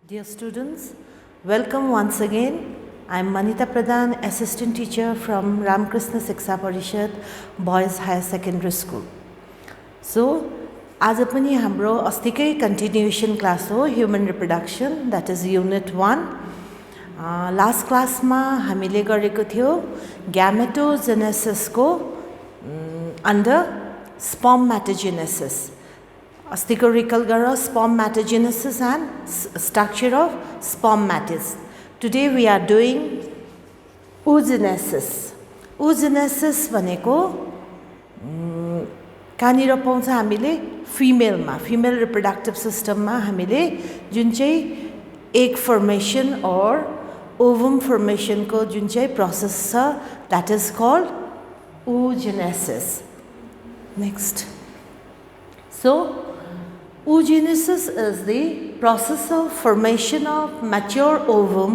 Dear students, welcome once again. I am Manita Pradhan, assistant teacher from Ramakrishna Shiksha Parishad Boys Higher Secondary School. So, आज पनि हाम्रो अस्तिकै continuation class हो human reproduction, that is unit 1. Last class मा हामीले गरेको थियो gametogenesis को under spermatogenesis. अस्तिको recall गरौँ spermatogenesis and structure of spermatids. Today we are doing oogenesis. Oogenesis भनेको कहाँनिर पाउँछ हामीले फिमेलमा फिमेल रिप्रोडक्टिभ सिस्टममा हामीले जुन चाहिँ एग फर्मेसन और ओभम फर्मेसनको जुन चाहिँ प्रोसेस छ that is called oogenesis. Next. So oogenesis is the process of formation of mature ovum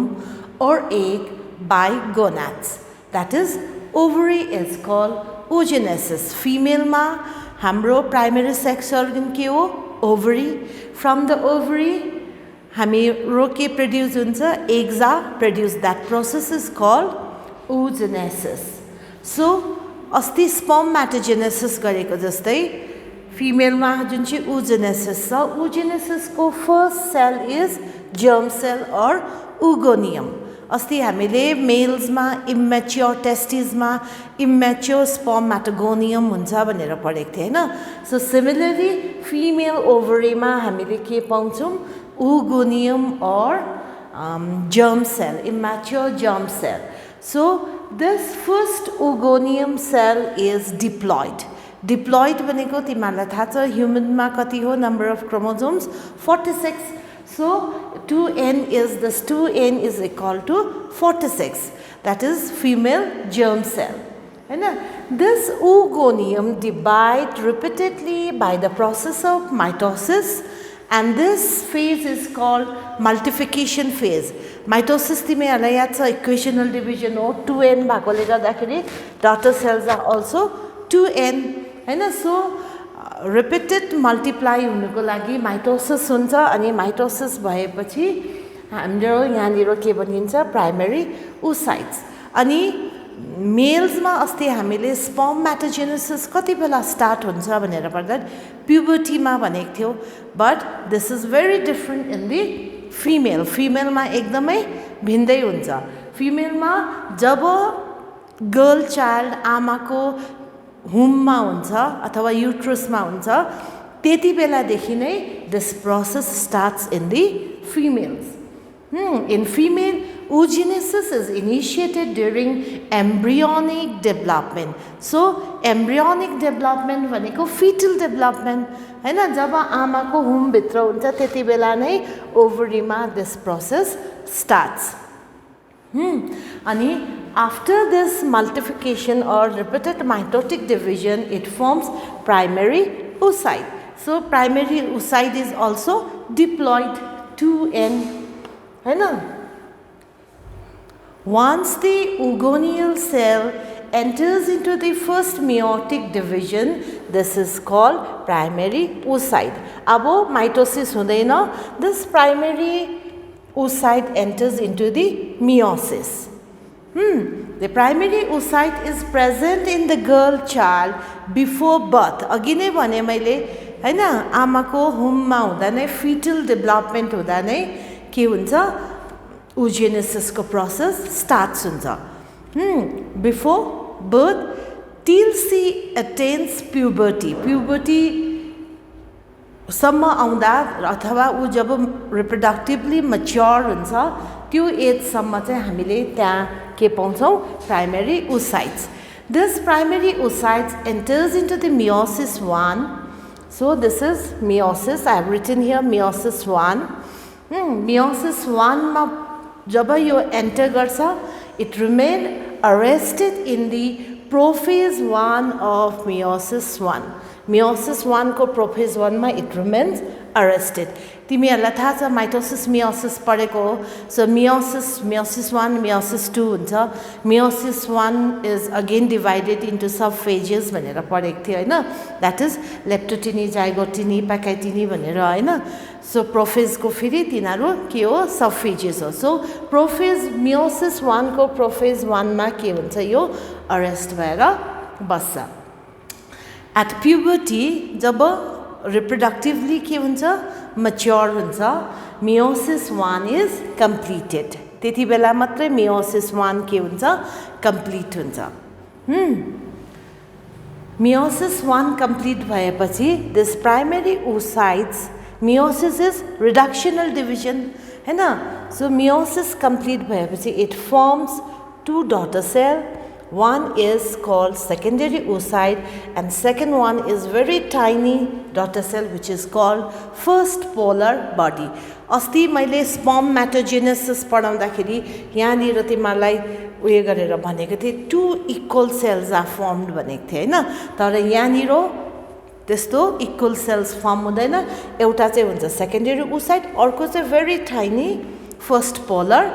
or egg by gonads. That is, ovary is called oogenesis. Female ma hamro primary sex organ ke ho ovary. From the ovary hamiro ke produce huncha eggs are produced. That process is called oogenesis. So asti spermatogenesis gareko jastai female मा जुन चाहिँ oogenesis छ oogenesis को first cell is germ cell or oogonium. अस्ति हामीले males मा immature testes मा immature spermatogonium हुन्छ भनेर पढेको थिए हैन. So similarly female ovary मा हामीले के पाउँछौं oogonium or germ cell, immature germ cell. So this first oogonium cell is diploid. Diploid भनेको तिमीहरुलाई थाहा छ ह्युमन मा कति हो number of chromosomes 46. So 2n is equal to 46. That is female germ cell. हैन. This oogonium divide repeatedly by the process of mitosis and this phase is called multiplication phase. Mitosis तिमीहरुलाई याद छ equational division हो 2n भएकोले गर्दाखेरि daughter cells are also 2n. हैन. So repeated multiply हुनुको लागि mitosis हुन्छ अनि माइटोसिस भएपछि हाम्रो यहाँनिर के भनिन्छ प्राइमरी oocytes. अनि मेल्समा अस्ति हामीले स्पर्मेटोजेनेसिस कति बेला स्टार्ट हुन्छ भनेर पढ्दा प्युबर्टीमा भनेको थियो. But this is very different in the female. फिमेलमा एकदमै भिन्दै हुन्छ. फिमेलमा जब गर्ल चाइल्ड आमाको हुममा हुन्छ अथवा युट्रसमा हुन्छ त्यति बेलादेखि नै this process starts in the females. In female oogenesis is initiated during embryonic development. So embryonic development भनेको fetal development हैन. जब आमाको हुम भित्र हुन्छ त्यति बेला नै ओभरीमा दिस प्रोसेस स्टार्ट्स. अनि after this multiplication or repeated mitotic division it forms primary oocyte. So primary oocyte is also diploid 2n हैन. Once the oogonial cell enters into the first meiotic division this is called primary oocyte. अब mitosis हुँदैन. This primary oocyte enters into the meiosis. The primary oocyte is present in the girl child before birth. अघि नै भने मैले हैन आमाको हुममा हुँदा नै fetal development हुँदा नै के हुन्छ oogenesis को प्रोसेस स्टार्ट्स हुन्छ. Before birth till she attains puberty. Puberty सम्म आउँदा अथवा उ जब रिप्रोडक्टिभली मच्योर हुन्छ त्यो एज सम्म चाहिँ हामीले त्यहाँ के पाउँछौं primary oocytes. This primary oocytes enters into the meiosis 1. So this is meiosis. I have written here meiosis 1. Meiosis 1 मा जब यो एन्टर गर्छ it remain arrested in the prophase 1 of meiosis 1. Meiosis 1 को prophase 1 मा it remains arrested. तिमीहरुलाई थाहा छ mitosis meiosis पढेको हो. So meiosis 1 meiosis 2 हुन्छ. Meiosis 1 is again divided into subphages भनेर पढेको थियो हैन. That is leptoteny, zygoteny, pachyteny भनेर हैन. So prophase को फेरि तिनीहरु के हो subphages हो. So prophase meiosis 1 को prophase 1 मा के हुन्छ यो arrest भएर बस्छ. At puberty जब reproductively के हुन्छ mature हुन्छ meiosis 1 is completed. त्यति बेला मात्रै meiosis 1 के हुन्छ complete हुन्छ. Meiosis 1 complete भएपछि this primary oocytes, meiosis is reductional division हैन. So meiosis complete भएपछि it forms two daughter cell. One is called secondary oocyte and second one is very tiny daughter cell which is called first polar body. अस्ति मैले spermatogenesis पढाउँदाखेरि यहाँनिर तिमीलाई उयो गरेर भनेको थिए two equal cells are formed भनेको थिए हैन. तर यहाँनिर त्यस्तो equal cells form हुँदैन. एउटा चाहिँ हुन्छ secondary oocyte, अर्को चाहिँ very tiny first polar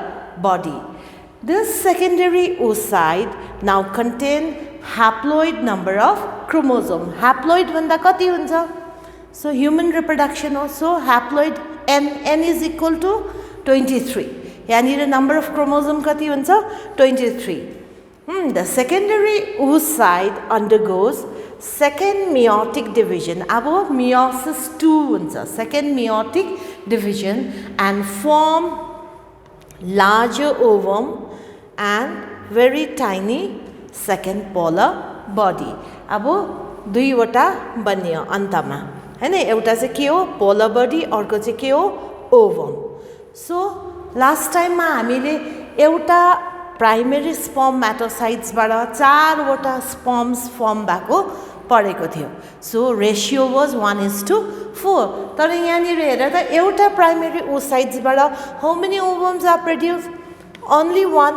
body. This secondary oocyte now contain haploid number of chromosome. Haploid भन्दा कति हुन्छ? So human reproduction also haploid n is equal to 23. यहाँनिर number of chromosome कति हुन्छ? 23. The secondary oocyte undergoes second meiotic division. अब meiosis 2 हुन्छ. Second meiotic division and form larger ovum and very tiny second polar body. अब दुईवटा बन्यो अन्तमा हैन. एउटा चाहिँ के हो polar body, अर्को चाहिँ के हो ovum. So last time मा हामीले एउटा primary spermatocytes बाट चारवटा sperms form भएको पढेको थियो. So ratio was 1:4. तर यहाँनिर हेर त एउटा primary oocytes बाट how many ovums are produced? Only one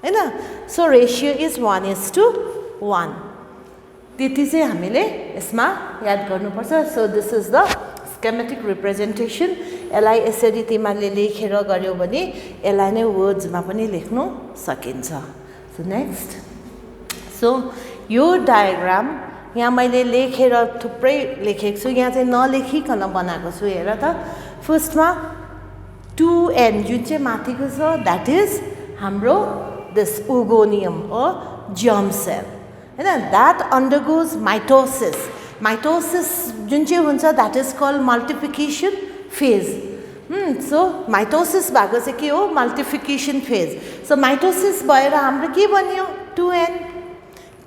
हैन. So ratio is 1:1. त्यति चाहिँ हामीले यसमा याद गर्नुपर्छ. So this is the schematic representation. यसलाई यसरी तिमीले लेखेर गर्यौ भने यसलाई नै words मा पनि लेख्नु सकिन्छ. So next. So यो डायग्राम यहाँ मैले लेखेर थुप्रै लेखेको छु. यहाँ चाहिँ नलेखिकन बनाएको छु. हेर त फर्स्टमा 2n जुन चाहिँ माथिको छ that is हाम्रो this oogonium or germ cell हैन. That undergoes mitosis. Mitosis जुन चाहिँ हुन्छ that is called multiplication phase. So mitosis भएको चाहिँ के हो multiplication phase. So mitosis भएर हाम्रो के बन्यो 2n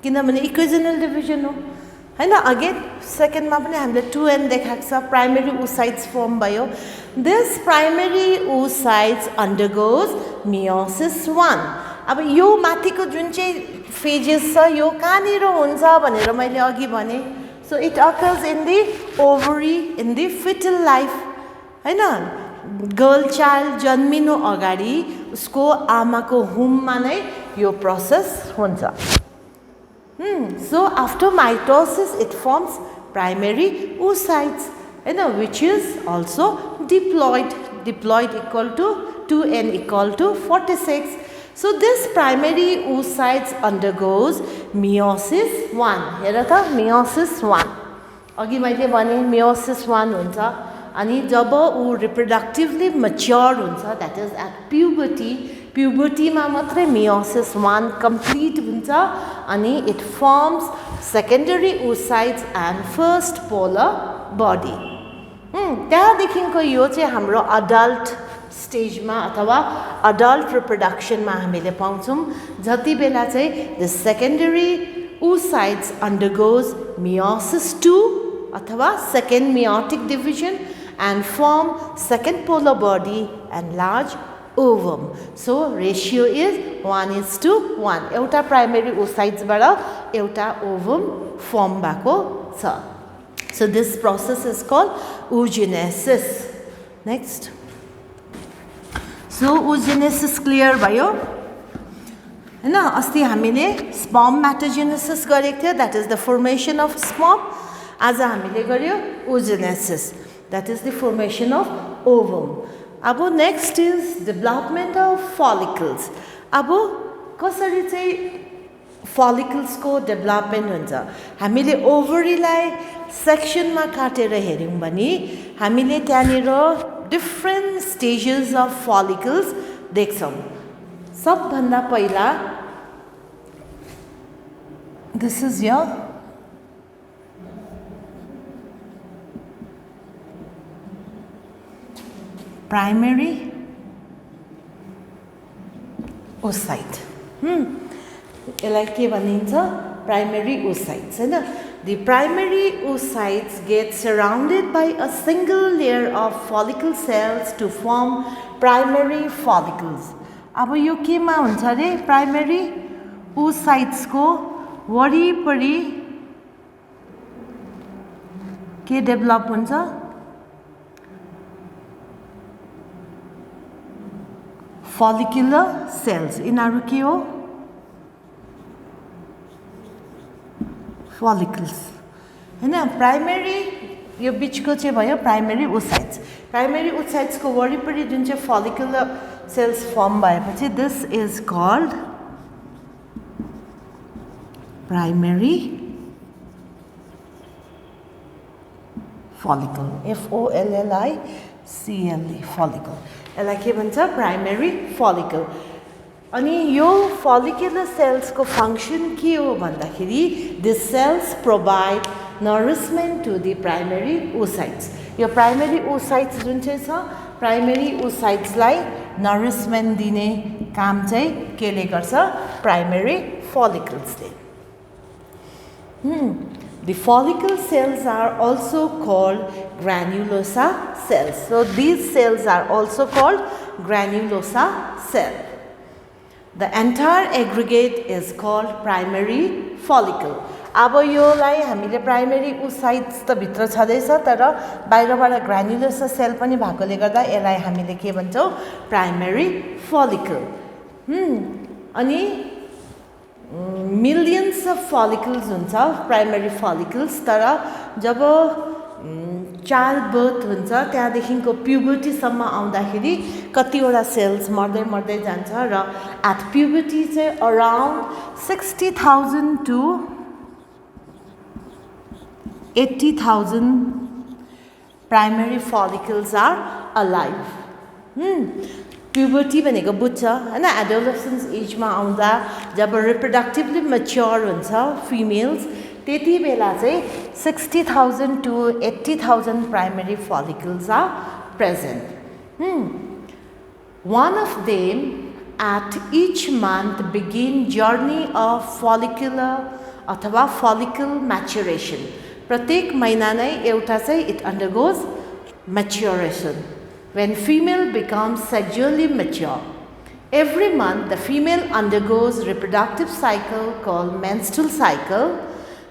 किनभने इक्विजनल डिभिजन हो हैन. अगेन सेकेन्ड मा पनि हामीले 2n देखाएको छ. प्राइमरी oocytes फर्म भयो. This primary oocytes undergoes meiosis 1. अब यो माथिको जुन चाहिँ फेजेस छ यो कहाँनिर हुन्छ भनेर मैले अघि भने. So it occurs in the ovary in the fetal life हैन. गर्ल चाइल्ड जन्मिनु अगाडि उसको आमाको हुममा नै यो प्रोसेस हुन्छ. So after mitosis it forms primary oocytes which is also diploid. Diploid equal to 2n equal to 46. So this primary oocytes undergoes meiosis 1. हेर त meiosis 1. अघि मैले भने meiosis 1 हुन्छ अनि जब ऊ reproductively mature हुन्छ that is at puberty. Puberty मा मात्रै meiosis 1 complete हुन्छ अनि it forms secondary oocytes and first polar body. त्यहाँदेखिको यो चाहिँ हाम्रो adult stage मा अथवा adult reproduction मा हामीले पाउँछौं. जति बेला चाहिँ the secondary oocytes undergoes meiosis 2 अथवा second meiotic division and form second polar body and large ovum. So ratio is 1:1. एउटा primary oocytes बाट एउटा ovum form भएको छ. So this process is called oogenesis. Next. So oogenesis clear भयो हैन. अस्ति हामीले spermatogenesis गरेको थियो that is the formation of sperm. आज हामीले गर्यो oogenesis. That is the formation of ovum. अब next is development of follicles. अब कसरी चाहिँ follicles को development हुन्छ हामीले ovary लाई section मा काटेर हेर्यौं भने हामीले त्यहाँनिर different stages of follicles देख्छौं सबभन्दा पहिला this is your primary oocyte यसलाई के भनिन्छ primary oocytes हैन the primary oocytes get surrounded by a single layer of follicle cells to form primary follicles अब यो केमा हुन्छ रे primary oocytes को वरिपरि के डेभलप हुन्छ follicular cells यिनीहरु के हो follicles हैन प्राइमरी यो बीचको चाहिँ भयो प्राइमरी oocytes को वरिपरि जुन चाहिँ follicular cells फर्म भएपछि this is called primary follicle FOLLICLE follicle यसलाई के भन्छ प्राइमरी follicle अनि यो follicular cells को function के हो भन्दाखेरि these cells provide nourishment to the primary oocytes यो primary oocytes जुन चाहिँ छ primary oocytes लाई nourishment दिने काम चाहिँ केले गर्छ primary follicles ले The follicle cells are also called granulosa cells. So these cells are also called granulosa cell. The entire aggregate is called primary follicle. अब योलाई हामीले प्राइमरी oocytes त भित्र छदैछ तर बाहिरबाट granulosa cell पनि भएकोले गर्दा यसलाई हामीले के भन्छौं प्राइमरी follicle. अनि millions of follicles हुन्छ प्राइमरी follicles तर जब चाइल्ड बर्थ हुन्छ त्यहाँदेखिको प्युबर्टी सम्म आउँदाखेरि कतिवटा सेल्स मर्दै जान्छ र एट प्युबर्टी चाहिँ around 60,000 to 80,000 primary follicles are alive puberty भनेको बुझ्छ हैन एडोलेसेन्स एज मा आउँदा जब रिप्रोडक्टिभली मैच्योर हुन्छ फिमेल्स त्यति बेला चाहिँ 60,000 to 80,000 primary follicles are present one of them at each month begin journey of follicular अथवा follicle maturation प्रत्येक महिना नै एउटा चाहिँ it undergoes maturation when female becomes sexually mature. Every month the female undergoes reproductive cycle called menstrual cycle.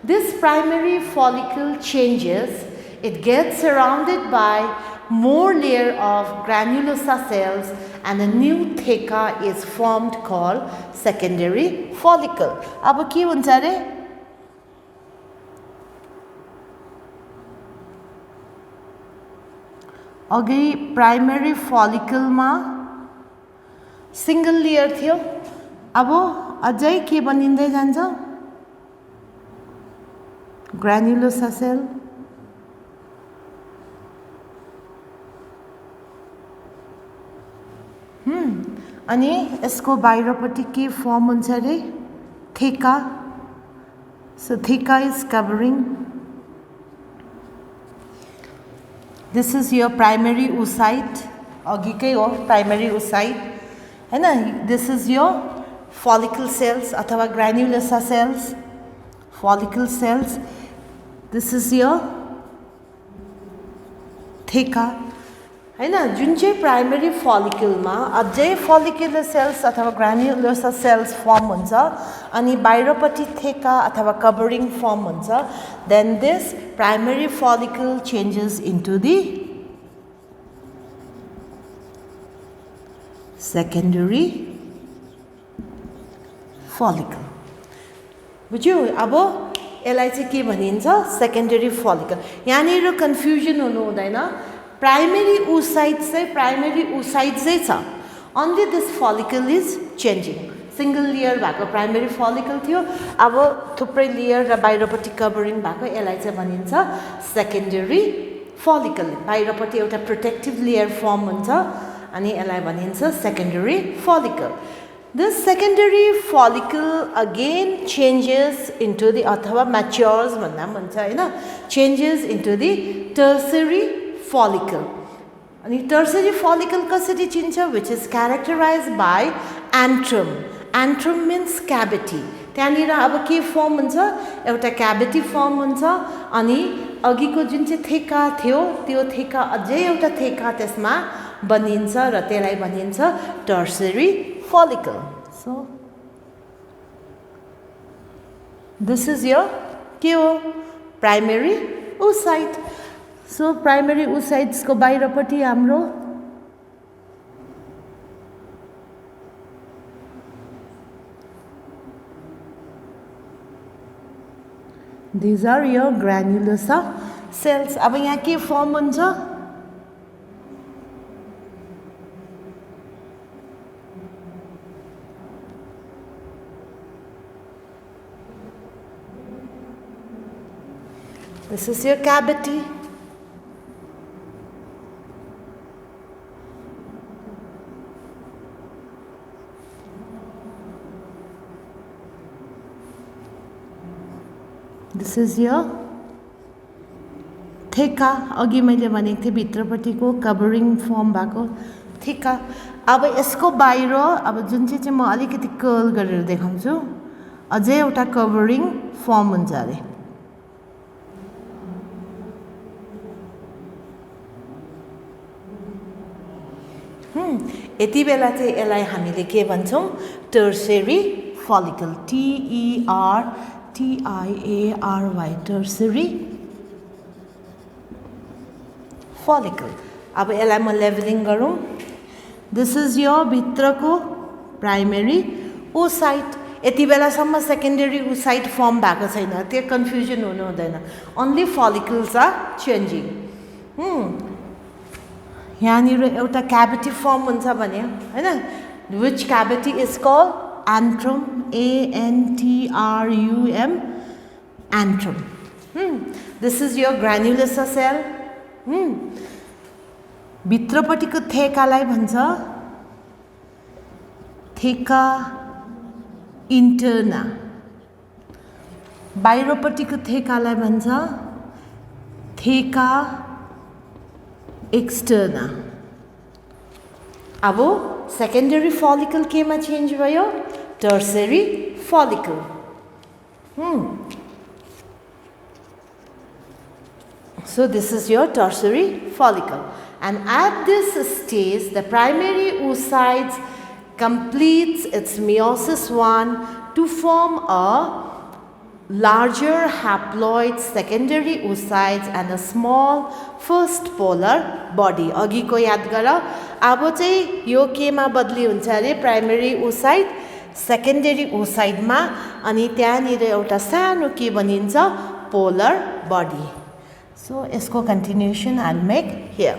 This primary follicle changes, it gets surrounded by more layer of granulosa cells and a new theca is formed called secondary follicle. अब के हुन्छ रे अघि primary follicle मा single layer थियो अब अझै के बनिँदै जान्छ granulosa cell अनि यसको बाहिरपट्टि के फर्म हुन्छ रे theca so theca is covering This is your primary oocyte अघिकै हो primary oocyte हैन this is your follicle cells अथवा granulosa cells follicle cells this is your theca हैन जुन चाहिँ प्राइमरी follicle मा अझै follicular cells अथवा granulosa cells फर्म हुन्छ अनि बाहिरपट्टि theca अथवा covering फर्म हुन्छ then this primary follicle changes into the secondary follicle बुझ्यौ अब यसलाई चाहिँ के भनिन्छ सेकेन्डरी फलिकल यहाँनिर कन्फ्युजन हुनु हुँदैन प्राइमेरी ओसाइट चाहिँ छ only this follicle is changing single layer भएको प्राइमेरी फलिकल थियो अब थुप्रै लेयर र बाहिरपट्टि कभरिङ भएको यसलाई चाहिँ भनिन्छ सेकेन्डरी फलिकल बाहिरपट्टि एउटा प्रोटेक्टिभ लेयर फर्म हुन्छ अनि यसलाई भनिन्छ secondary फलिकल This secondary follicle again changes into the अथवा matures भन्दा पनि भन्छ हैन changes into the tertiary follicle अनि tertiary follicle कसरी चिन्छ which is characterized by antrum antrum means cavity त्यहाँनिर अब के फर्म हुन्छ एउटा क्याभिटी फर्म हुन्छ अनि अघिको जुन चाहिँ थेका थियो त्यो थेका अझै एउटा थेका त्यसमा बनिन्छ र त्यसलाई भनिन्छ tertiary follicle. So this is your primary oocyte. So primary oocytes को बाहिरपट्टि हाम्रो these are your granulosa cells. अब यहाँ के फर्म हुन्छ This is your cavity. This is your थेका अघि मैले भनेको थिएँ भित्रपट्टिको कभरिङ फर्म भएको थेका अब यसको बाहिर अब जुन चाहिँ म अलिकति कर्ल गरेर देखाउँछु अझै एउटा कभरिङ फर्म हुन्छ अरे यति बेला चाहिँ यसलाई हामीले के भन्छौं टर्सरी फलिकल TERTIARY टर्सरी फलिकल अब यसलाई म लेभलिङ गरौँ दिस इज योर भित्रको प्राइमेरी ओसाइट यति बेलासम्म सेकेन्डरी ओसाइट फर्म भएको छैन त्यो कन्फ्युजन हुनु हुँदैन ओन्ली फलिकल्स आर चेन्जिङ यहाँनिर एउटा क्याभिटी फर्म हुन्छ भने हैन which cavity is called antrum ANTRUM antrum this is your granulosa cell भित्रपट्टिको थेकालाई भन्छ थेका इन्टर्ना बाहिरपट्टिको थेकालाई भन्छ थेका एक्सटर्ना अब सेकेन्डरी फलिकल केमा चेन्ज भयो tertiary फलिकल So this is your tertiary follicle and at this stage the primary oocytes completes its meiosis 1 to form a larger haploid secondary oocytes and a small first polar body अघिको याद गर अब चाहिँ यो केमा बदली हुन्छ अरे प्राइमरी oocyte सेकेन्डरी oocyteमा अनि त्यहाँनिर एउटा सानो के बनिन्छ पोलर बडी सो यसको continuation I will make here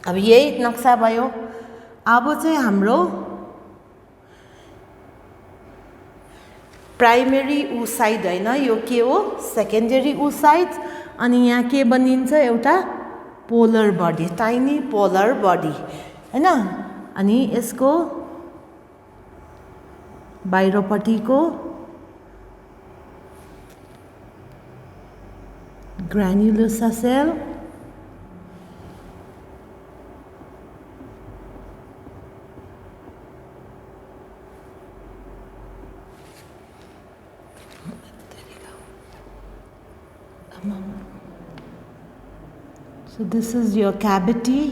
अब यही नक्सा भयो अब चाहिँ हाम्रो प्राइमेरी oocyte हैन यो के हो सेकेन्डरी oocyte अनि यहाँ के बनिन्छ एउटा polar body tiny polar body हैन अनि यसको बाहिरपट्टिको granulosa cell so this is your cavity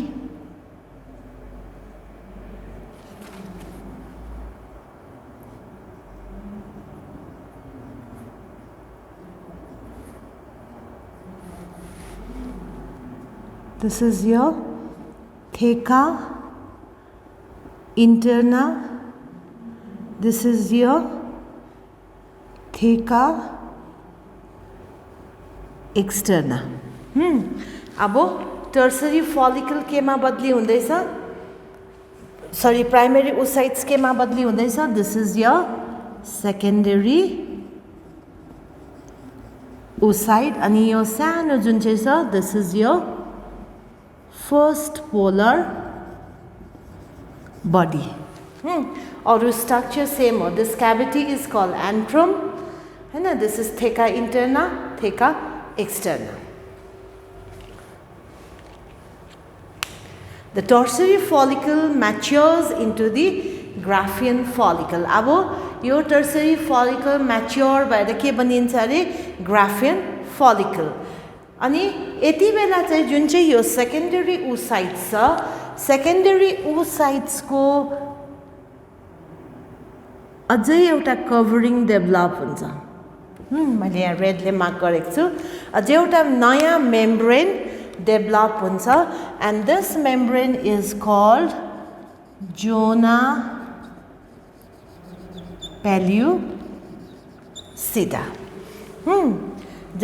this is your theca interna this is your theca externa अब टर्सरी फलिकल केमा बदली हुँदैछ सरी प्राइमरी ओसाइट्स केमा बदली हुँदैछ this is your secondary oocyte अनि यो सानो जुन चाहिँ छ this is your first polar body अरू स्ट्रक्चर सेम हो this cavity is called antrum हैन this is theca interna theca externa The tertiary follicle matures into the Graafian follicle. अब यो tertiary follicle mature भएर के बनिन्छ अरे Graafian follicle. अनि यति बेला चाहिँ जुन चाहिँ यो secondary oocytes छ secondary oocytes को अझै एउटा कभरिङ डेभलप हुन्छ मैले यहाँ रेडले मार्क गरेको छु अझै एउटा नयाँ membrane develop huncha and this membrane is called zona pellucida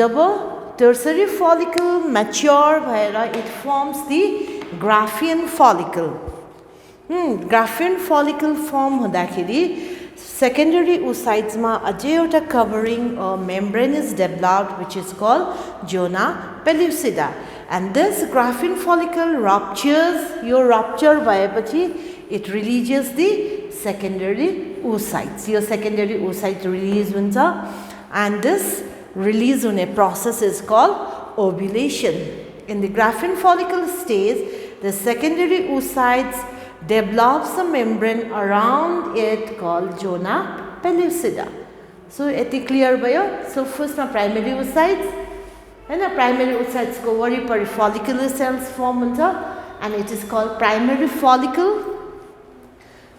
जब tertiary follicle mature bhayera it forms the Graafian follicle Graafian follicle form हुँदाखेरि secondary oocytes ma अझै एउटा covering membrane is developed which is called zona pellucida and this Graafian follicle ruptures your rupture भएपछि it releases the secondary oocytes your secondary oocyte release हुन्छ and this release हुने process is called ovulation in the Graafian follicle stage the secondary oocytes develops a membrane around it called zona pellucida so यति clear भयो so first ma primary oocytes and the primary oocytes को वरिपरि follicular cells form हुन्छ and it is called primary follicle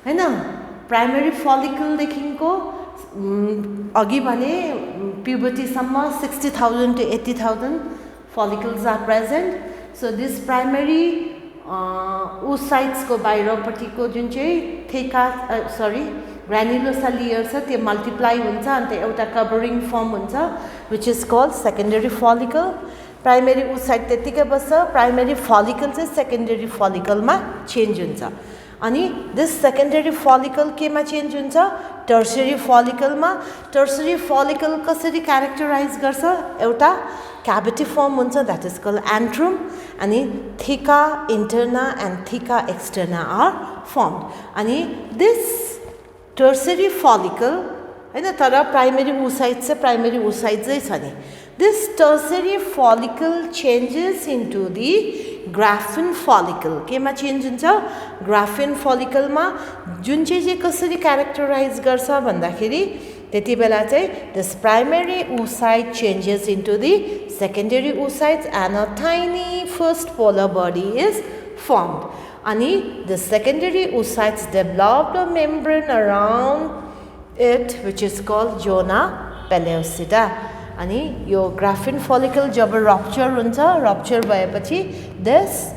हैन primary follicle देखिको अघि भने puberty सम्म 60,000 to 80,000 follicles are present so this primary oocytes को बाहिरपट्टिको जुन चाहिँ थेका granulosa layer छ त्यो मल्टिप्लाई हुन्छ अनि त्यो एउटा कभरिङ फर्म हुन्छ which is called secondary follicle primary oocyte त्यतिकै बस्छ प्राइमरी follicle चाहिँ secondary follicle मा चेन्ज हुन्छ अनि this secondary follicle केमा चेन्ज हुन्छ tertiary follicle मा tertiary follicle कसरी क्यारेक्टराइज गर्छ एउटा cavity form हुन्छ that is called antrum अनि theca interna and theca externa are formed अनि this tertiary follicle हैन तर प्राइमरी oocyte चाहिँ प्राइमरी oocyte चाहिँ छ नि this tertiary follicle changes into the Graafian follicle केमा चेन्ज हुन्छ Graafian follicle मा जुन चाहिँ कसरी क्यारेक्टराइज गर्छ भन्दाखेरि त्यति बेला चाहिँ this primary oocyte changes into the secondary oocytes and a tiny first polar body is formed अनि the secondary oocytes developed a membrane around it which is called zona pellucida अनि यो Graafian follicle जब rupture हुन्छ rupture भएपछि this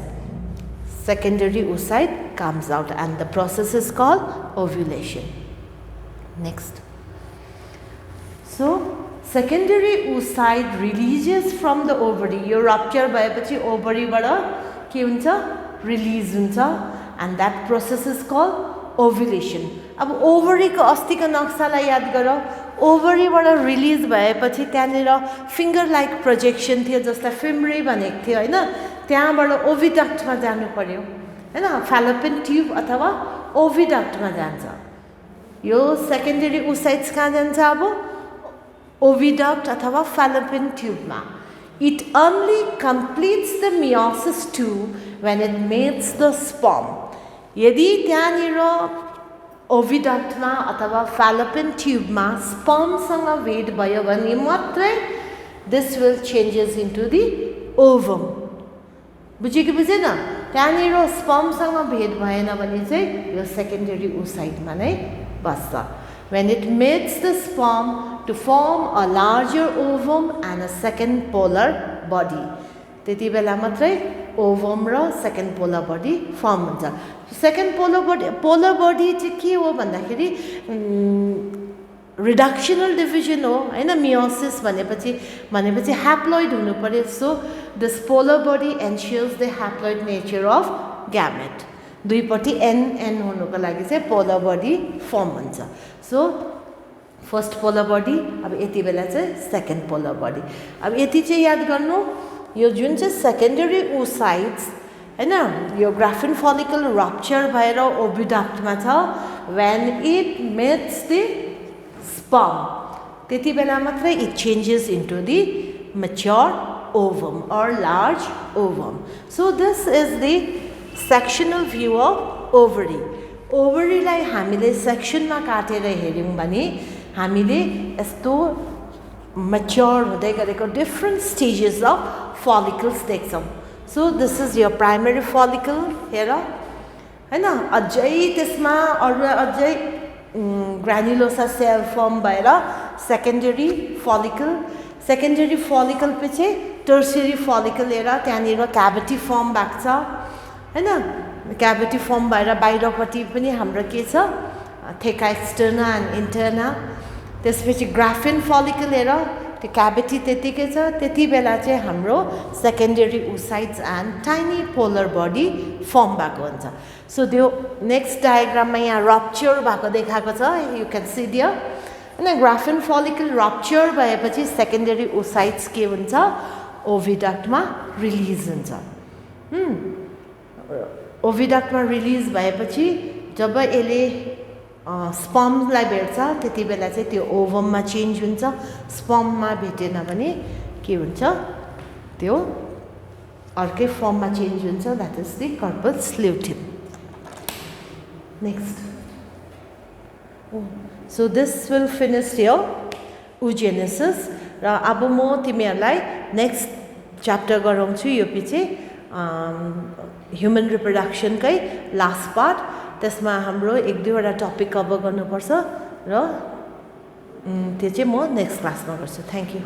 secondary oocyte comes out and the process is called ovulation next so secondary oocyte releases from the ovary यो rupture भएपछि ovary बाट के हुन्छ release हुन्छ and that process is called ovulation अब ovary को अस्तिको नक्सालाई याद गरौ ovary बाट release भएपछि त्यहाँनिर finger like projection थियो जस्ता femore भनेको थियो हैन त्यहाँबाट oviduct मा जानु पर्यो हैन fallopian tube अथवा oviduct मा जान्छ यो secondary oocytes कहाँ जान्छ अब oviduct अथवा fallopian tube मा it only completes the meiosis tube when it mates the sperm यदि त्यहाँनिर oviduct मा अथवा fallopian tube मा sperm सँग भेट भयो भने मात्रै this will changes into the ovum बुझ्यो कि बुझेन त्यहाँनिर sperm सँग भेट भएन भने चाहिँ यो secondary oocyte मा नै बस्छ when it mates the sperm to form a larger ovum and a second polar body त्यति बेला मात्रै ovum र second polar body form हुन्छ second polar body चाहिँ के हो भन्दाखेरि रिडक्सनल डिभिजन हो हैन मियोसिस भनेपछि ह्याप्लोइड हुनु पर्यो so this polar body ensures the haploid nature of gamete दुईपट्टि एन हुनुको लागि चाहिँ पोलर बडी फर्म हुन्छ सो फर्स्ट पोलर बडी अब यति बेला चाहिँ सेकेन्ड पोलर बडी अब यति चाहिँ याद गर्नु यो जुन चाहिँ सेकेन्डरी ओसाइट्स हैन यो ग्राफिन फलिकल रप्चर भएर ओभिडक्टमा छ when it meets the sperm त्यति बेला मात्रै it changes into the mature ovum or large ovum so this is the sectional view of ovary लाई हामीले सेक्सनमा काटेर हेर्यौं भने हामीले यस्तो mature हुँदै गरेको different stages of follicles देख्छौं so this is your primary follicle हेर हैन अझै त्यसमा अझै granulosa cell form भएर secondary follicle पछि tertiary follicle हेर त्यहाँनिर cavity form भएको छ हैन cavity form भएर बाहिरपट्टि पनि हाम्रो के छ theca externa and interna त्यसपछि graphene follicle हेर त्यो क्याभिटी त्यतिकै छ त्यति बेला चाहिँ हाम्रो secondary oocytes and tiny polar body form भएको हुन्छ सो त्यो नेक्स्ट डायग्राममा यहाँ रप्चर भएको देखाएको छ यु क्यान सी दियर हैन ग्राफिन फलिकल रप्चर भएपछि सेकेन्डरी ओसाइट्स के हुन्छ ओभिडक्टमा रिलिज हुन्छ ओभिडक्टमा रिलिज भएपछि जब यसले स्पर्मलाई भेट्छ त्यति बेला चाहिँ त्यो ओभममा चेन्ज हुन्छ स्पर्ममा भेटेन भने के हुन्छ त्यो अर्कै फर्ममा चेन्ज हुन्छ that is the corpus luteum next so this will finish your oogenesis र अब म तिमीहरूलाई नेक्स्ट च्याप्टर गराउँछु यो पछि ह्युमन रिप्रोडक्सनकै लास्ट पार्ट त्यसमा हाम्रो एक दुईवटा टपिक कभर गर्नुपर्छ र त्यो चाहिँ म नेक्स्ट क्लासमा गर्छु थ्यांक यू